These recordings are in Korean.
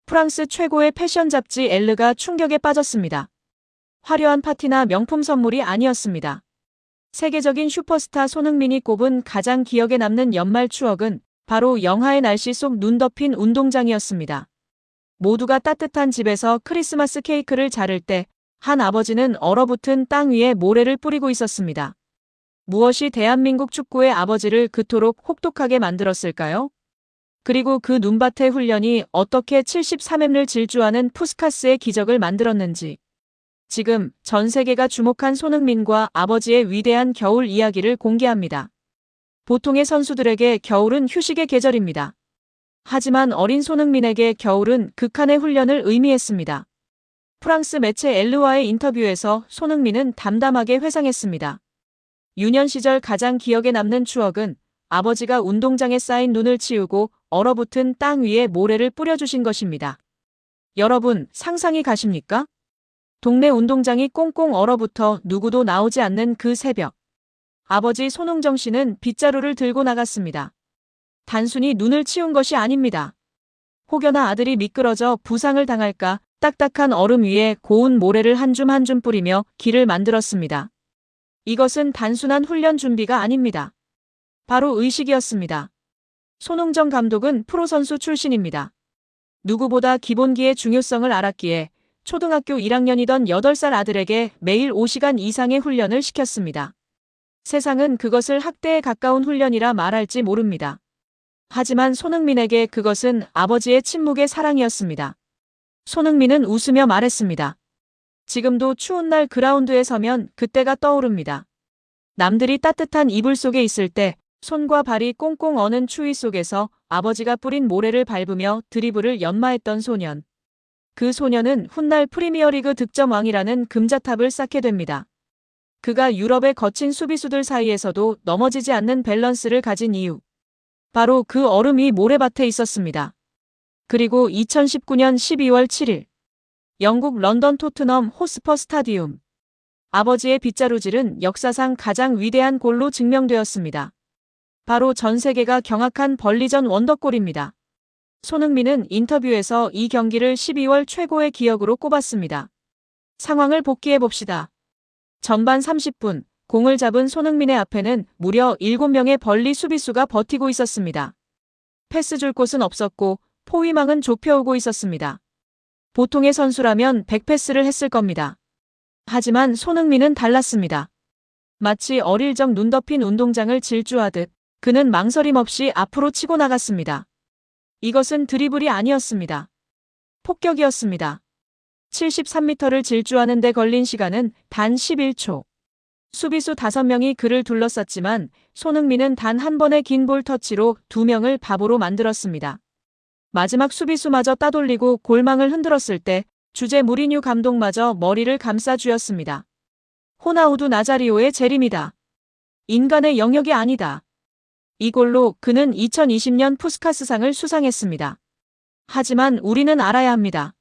프랑스 최고의 패션 잡지 엘르가 충격에 빠졌습니다. 화려한 파티나 명품 선물이 아니었습니다. 세계적인 슈퍼스타 손흥민이 꼽은 가장 기억에 남는 연말 추억은 바로 영하의 날씨 속 눈 덮인 운동장이었습니다. 모두가 따뜻한 집에서 크리스마스 케이크를 자를 때 한 아버지는 얼어붙은 땅 위에 모래를 뿌리고 있었습니다. 무엇이 대한민국 축구의 아버지를 그토록 혹독하게 만들었을까요? 그리고 그 눈밭의 훈련이 어떻게 73M를 질주하는 푸스카스의 기적을 만들었는지. 지금 전 세계가 주목한 손흥민과 아버지의 위대한 겨울 이야기를 공개합니다. 보통의 선수들에게 겨울은 휴식의 계절입니다. 하지만 어린 손흥민에게 겨울은 극한의 훈련을 의미했습니다. 프랑스 매체 엘르와의 인터뷰에서 손흥민은 담담하게 회상했습니다. 유년 시절 가장 기억에 남는 추억은 아버지가 운동장에 쌓인 눈을 치우고 얼어붙은 땅 위에 모래를 뿌려주신 것입니다. 여러분, 상상이 가십니까? 동네 운동장이 꽁꽁 얼어붙어 누구도 나오지 않는 그 새벽. 아버지 손흥정 씨는 빗자루를 들고 나갔습니다. 단순히 눈을 치운 것이 아닙니다. 혹여나 아들이 미끄러져 부상을 당할까 딱딱한 얼음 위에 고운 모래를 한 줌 한 줌 뿌리며 길을 만들었습니다. 이것은 단순한 훈련 준비가 아닙니다. 바로 의식이었습니다. 손흥정 감독은 프로선수 출신입니다. 누구보다 기본기의 중요성을 알았기에 초등학교 1학년이던 8살 아들에게 매일 5시간 이상의 훈련을 시켰습니다. 세상은 그것을 학대에 가까운 훈련이라 말할지 모릅니다. 하지만 손흥민에게 그것은 아버지의 침묵의 사랑이었습니다. 손흥민은 웃으며 말했습니다. 지금도 추운 날 그라운드에 서면 그때가 떠오릅니다. 남들이 따뜻한 이불 속에 있을 때 손과 발이 꽁꽁 어는 추위 속에서 아버지가 뿌린 모래를 밟으며 드리블을 연마했던 소년. 그 소년은 훗날 프리미어리그 득점왕이라는 금자탑을 쌓게 됩니다. 그가 유럽의 거친 수비수들 사이에서도 넘어지지 않는 밸런스를 가진 이유. 바로 그 얼음 위 모래밭에 있었습니다. 그리고 2019년 12월 7일. 영국 런던 토트넘 호스퍼 스타디움. 아버지의 빗자루질은 역사상 가장 위대한 골로 증명되었습니다. 바로 전 세계가 경악한 벌리전 원더골입니다. 손흥민은 인터뷰에서 이 경기를 12월 최고의 기억으로 꼽았습니다. 상황을 복기해봅시다. 전반 30분, 공을 잡은 손흥민의 앞에는 무려 7명의 벌리 수비수가 버티고 있었습니다. 패스 줄 곳은 없었고 포위망은 좁혀오고 있었습니다. 보통의 선수라면 100패스를 했을 겁니다. 하지만 손흥민은 달랐습니다. 마치 어릴 적 눈 덮인 운동장을 질주하듯 그는 망설임 없이 앞으로 치고 나갔습니다. 이것은 드리블이 아니었습니다. 폭격이었습니다. 73m를 질주하는 데 걸린 시간은 단 11초. 수비수 5명이 그를 둘러쌌지만 손흥민은 단 한 번의 긴 볼 터치로 2명을 바보로 만들었습니다. 마지막 수비수마저 따돌리고 골망을 흔들었을 때 주제 무리뉴 감독마저 머리를 감싸 쥐었습니다. 호나우두 나자리오의 재림이다. 인간의 영역이 아니다. 이 골로 그는 2020년 푸스카스상을 수상했습니다. 하지만 우리는 알아야 합니다.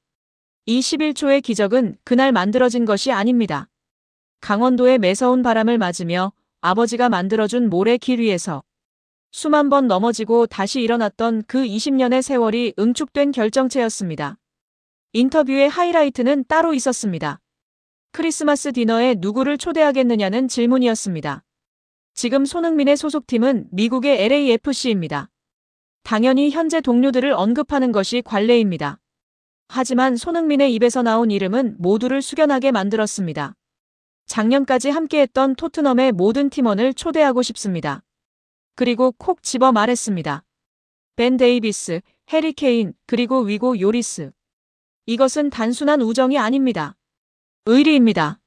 이 11초의 기적은 그날 만들어진 것이 아닙니다. 강원도의 매서운 바람을 맞으며 아버지가 만들어준 모래 길 위에서 수만 번 넘어지고 다시 일어났던 그 20년의 세월이 응축된 결정체였습니다. 인터뷰의 하이라이트는 따로 있었습니다. 크리스마스 디너에 누구를 초대하겠느냐는 질문이었습니다. 지금 손흥민의 소속팀은 미국의 LAFC입니다. 당연히 현재 동료들을 언급하는 것이 관례입니다. 하지만 손흥민의 입에서 나온 이름은 모두를 숙연하게 만들었습니다. 작년까지 함께했던 토트넘의 모든 팀원을 초대하고 싶습니다. 그리고 콕 집어 말했습니다. 벤 데이비스, 해리 케인, 그리고 위고 요리스. 이것은 단순한 우정이 아닙니다. 의리입니다.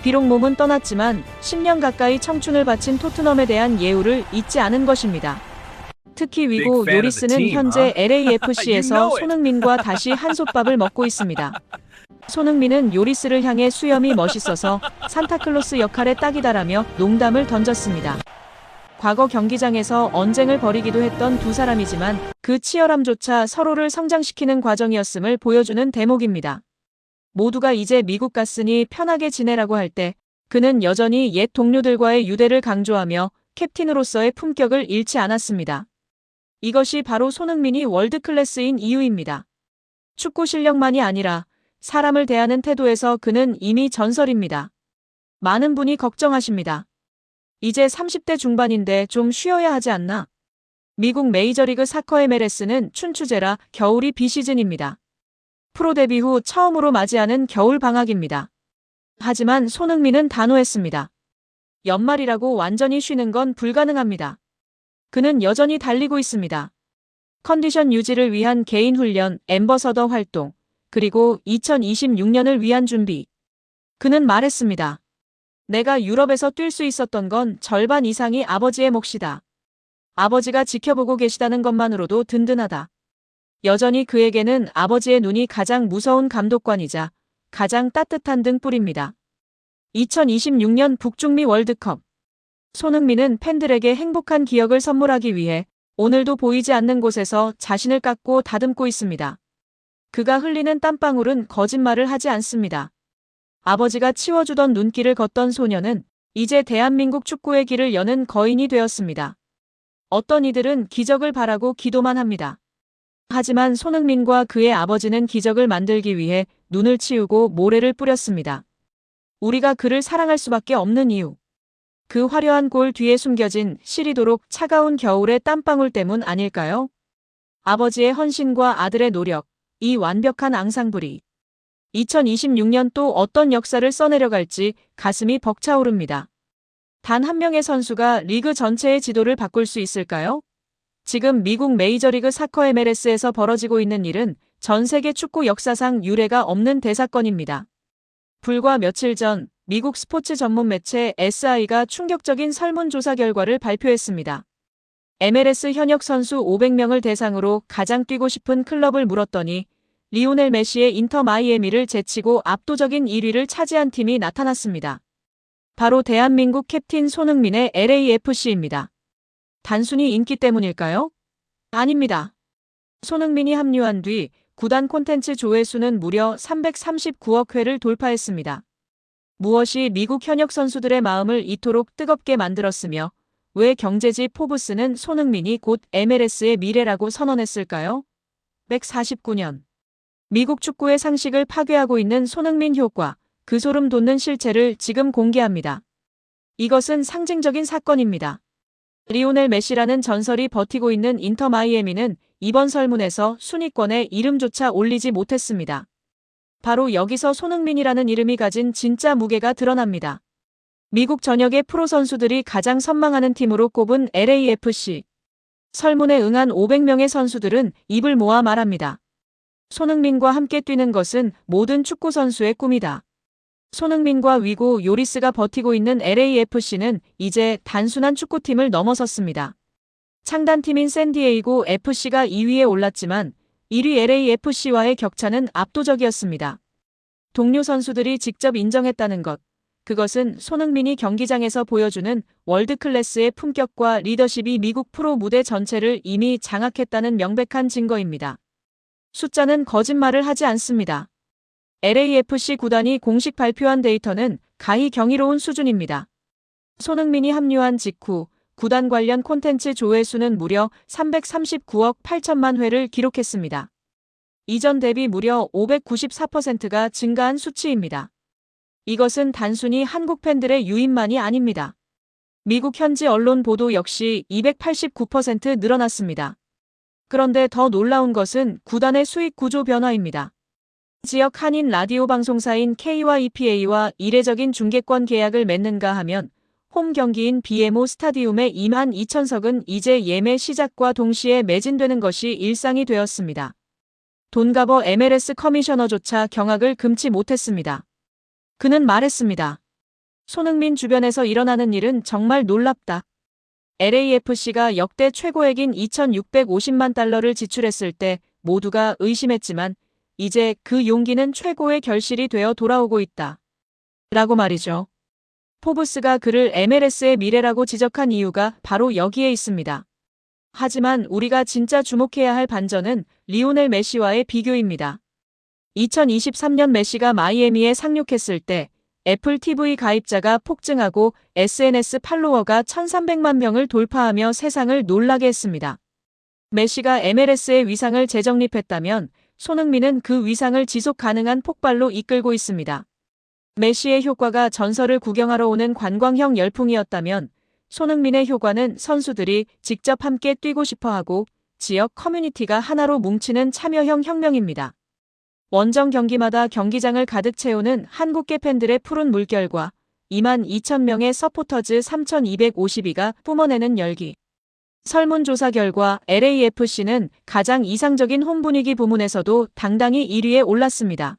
비록 몸은 떠났지만 10년 가까이 청춘을 바친 토트넘에 대한 예우를 잊지 않은 것입니다. 특히 위고 요리스는 현재 LAFC에서 손흥민과 다시 한솥밥을 먹고 있습니다. 손흥민은 요리스를 향해 수염이 멋있어서 산타클로스 역할에 딱이다라며 농담을 던졌습니다. 과거 경기장에서 언쟁을 벌이기도 했던 두 사람이지만 그 치열함조차 서로를 성장시키는 과정이었음을 보여주는 대목입니다. 모두가 이제 미국 갔으니 편하게 지내라고 할 때 그는 여전히 옛 동료들과의 유대를 강조하며 캡틴으로서의 품격을 잃지 않았습니다. 이것이 바로 손흥민이 월드클래스인 이유입니다. 축구 실력만이 아니라 사람을 대하는 태도에서 그는 이미 전설입니다. 많은 분이 걱정하십니다. 이제 30대 중반인데 좀 쉬어야 하지 않나? 미국 메이저리그 사커 MLS는 춘추제라 겨울이 비시즌입니다. 프로 데뷔 후 처음으로 맞이하는 겨울 방학입니다. 하지만 손흥민은 단호했습니다. 연말이라고 완전히 쉬는 건 불가능합니다. 그는 여전히 달리고 있습니다. 컨디션 유지를 위한 개인 훈련, 앰버서더 활동, 그리고 2026년을 위한 준비. 그는 말했습니다. 내가 유럽에서 뛸 수 있었던 건 절반 이상이 아버지의 몫이다. 아버지가 지켜보고 계시다는 것만으로도 든든하다. 여전히 그에게는 아버지의 눈이 가장 무서운 감독관이자 가장 따뜻한 등불입니다. 2026년 북중미 월드컵. 손흥민은 팬들에게 행복한 기억을 선물하기 위해 오늘도 보이지 않는 곳에서 자신을 깎고 다듬고 있습니다. 그가 흘리는 땀방울은 거짓말을 하지 않습니다. 아버지가 치워주던 눈길을 걷던 소녀는 이제 대한민국 축구의 길을 여는 거인이 되었습니다. 어떤 이들은 기적을 바라고 기도만 합니다. 하지만 손흥민과 그의 아버지는 기적을 만들기 위해 눈을 치우고 모래를 뿌렸습니다. 우리가 그를 사랑할 수밖에 없는 이유. 그 화려한 골 뒤에 숨겨진 시리도록 차가운 겨울의 땀방울 때문 아닐까요? 아버지의 헌신과 아들의 노력, 이 완벽한 앙상블이 2026년 또 어떤 역사를 써내려갈지 가슴이 벅차오릅니다. 단 한 명의 선수가 리그 전체의 지도를 바꿀 수 있을까요? 지금 미국 메이저리그 사커 MLS에서 벌어지고 있는 일은 전 세계 축구 역사상 유례가 없는 대사건입니다. 불과 며칠 전 미국 스포츠 전문 매체 SI가 충격적인 설문조사 결과를 발표했습니다. MLS 현역 선수 500명을 대상으로 가장 뛰고 싶은 클럽을 물었더니 리오넬 메시의 인터 마이애미를 제치고 압도적인 1위를 차지한 팀이 나타났습니다. 바로 대한민국 캡틴 손흥민의 LAFC입니다. 단순히 인기 때문일까요? 아닙니다. 손흥민이 합류한 뒤 구단 콘텐츠 조회수는 무려 339억 회를 돌파했습니다. 무엇이 미국 현역 선수들의 마음을 이토록 뜨겁게 만들었으며 왜 경제지 포브스는 손흥민이 곧 MLS의 미래라고 선언했을까요? 149년. 미국 축구의 상식을 파괴하고 있는 손흥민 효과, 그 소름 돋는 실체를 지금 공개합니다. 이것은 상징적인 사건입니다. 리오넬 메시라는 전설이 버티고 있는 인터 마이애미는 이번 설문에서 순위권에 이름조차 올리지 못했습니다. 바로 여기서 손흥민이라는 이름이 가진 진짜 무게가 드러납니다. 미국 전역의 프로 선수들이 가장 선망하는 팀으로 꼽은 LAFC. 설문에 응한 500명의 선수들은 입을 모아 말합니다. 손흥민과 함께 뛰는 것은 모든 축구 선수의 꿈이다. 손흥민과 위고 요리스가 버티고 있는 LAFC는 이제 단순한 축구팀을 넘어섰습니다. 창단팀인 샌디에이고 FC가 2위에 올랐지만 1위 LAFC와의 격차는 압도적이었습니다. 동료 선수들이 직접 인정했다는 것. 그것은 손흥민이 경기장에서 보여주는 월드클래스의 품격과 리더십이 미국 프로 무대 전체를 이미 장악했다는 명백한 증거입니다. 숫자는 거짓말을 하지 않습니다. LAFC 구단이 공식 발표한 데이터는 가히 경이로운 수준입니다. 손흥민이 합류한 직후 구단 관련 콘텐츠 조회수는 무려 339억 8천만 회를 기록했습니다. 이전 대비 무려 594%가 증가한 수치입니다. 이것은 단순히 한국 팬들의 유입만이 아닙니다. 미국 현지 언론 보도 역시 289% 늘어났습니다. 그런데 더 놀라운 것은 구단의 수익 구조 변화입니다. 지역 한인 라디오 방송사인 KYPA와 이례적인 중계권 계약을 맺는가 하면 홈 경기인 BMO 스타디움의 2만 2천석은 이제 예매 시작과 동시에 매진되는 것이 일상이 되었습니다. 돈가버 MLS 커미셔너조차 경악을 금치 못했습니다. 그는 말했습니다. 손흥민 주변에서 일어나는 일은 정말 놀랍다. LAFC가 역대 최고액인 2,650만 달러를 지출했을 때 모두가 의심했지만 이제 그 용기는 최고의 결실이 되어 돌아오고 있다. 라고 말이죠. 포브스가 그를 MLS의 미래라고 지적한 이유가 바로 여기에 있습니다. 하지만 우리가 진짜 주목해야 할 반전은 리오넬 메시와의 비교입니다. 2023년 메시가 마이애미에 상륙했을 때 애플 TV 가입자가 폭증하고 SNS 팔로워가 1,300만 명을 돌파하며 세상을 놀라게 했습니다. 메시가 MLS의 위상을 재정립했다면 손흥민은 그 위상을 지속 가능한 폭발로 이끌고 있습니다. 메시의 효과가 전설을 구경하러 오는 관광형 열풍이었다면 손흥민의 효과는 선수들이 직접 함께 뛰고 싶어하고 지역 커뮤니티가 하나로 뭉치는 참여형 혁명입니다. 원정 경기마다 경기장을 가득 채우는 한국계 팬들의 푸른 물결과 22,000명의 서포터즈 3,252가 뿜어내는 열기. 설문조사 결과 LAFC는 가장 이상적인 홈 분위기 부문에서도 당당히 1위에 올랐습니다.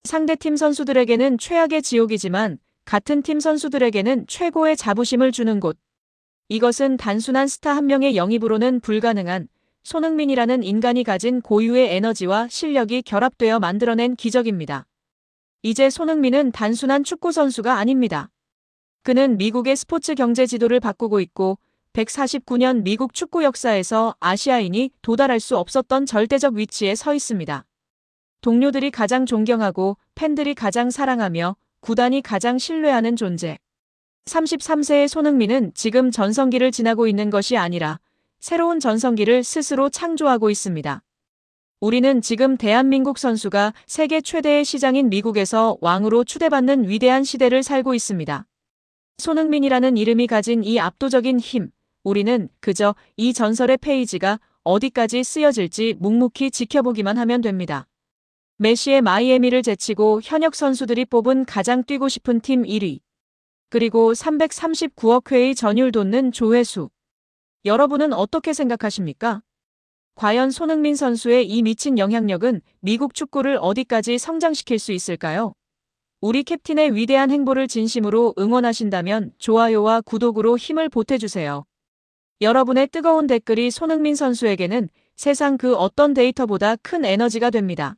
상대팀 선수들에게는 최악의 지옥이지만 같은 팀 선수들에게는 최고의 자부심을 주는 곳. 이것은 단순한 스타 한 명의 영입으로는 불가능한 손흥민이라는 인간이 가진 고유의 에너지와 실력이 결합되어 만들어낸 기적입니다. 이제 손흥민은 단순한 축구 선수가 아닙니다. 그는 미국의 스포츠 경제 지도를 바꾸고 있고 149년 미국 축구 역사에서 아시아인이 도달할 수 없었던 절대적 위치에 서 있습니다. 동료들이 가장 존경하고 팬들이 가장 사랑하며 구단이 가장 신뢰하는 존재. 33세의 손흥민은 지금 전성기를 지나고 있는 것이 아니라 새로운 전성기를 스스로 창조하고 있습니다. 우리는 지금 대한민국 선수가 세계 최대의 시장인 미국에서 왕으로 추대받는 위대한 시대를 살고 있습니다. 손흥민이라는 이름이 가진 이 압도적인 힘, 우리는 그저 이 전설의 페이지가 어디까지 쓰여질지 묵묵히 지켜보기만 하면 됩니다. 메시의 마이애미를 제치고 현역 선수들이 뽑은 가장 뛰고 싶은 팀 1위. 그리고 339억 회의 전율 돋는 조회수. 여러분은 어떻게 생각하십니까? 과연 손흥민 선수의 이 미친 영향력은 미국 축구를 어디까지 성장시킬 수 있을까요? 우리 캡틴의 위대한 행보를 진심으로 응원하신다면 좋아요와 구독으로 힘을 보태주세요. 여러분의 뜨거운 댓글이 손흥민 선수에게는 세상 그 어떤 데이터보다 큰 에너지가 됩니다.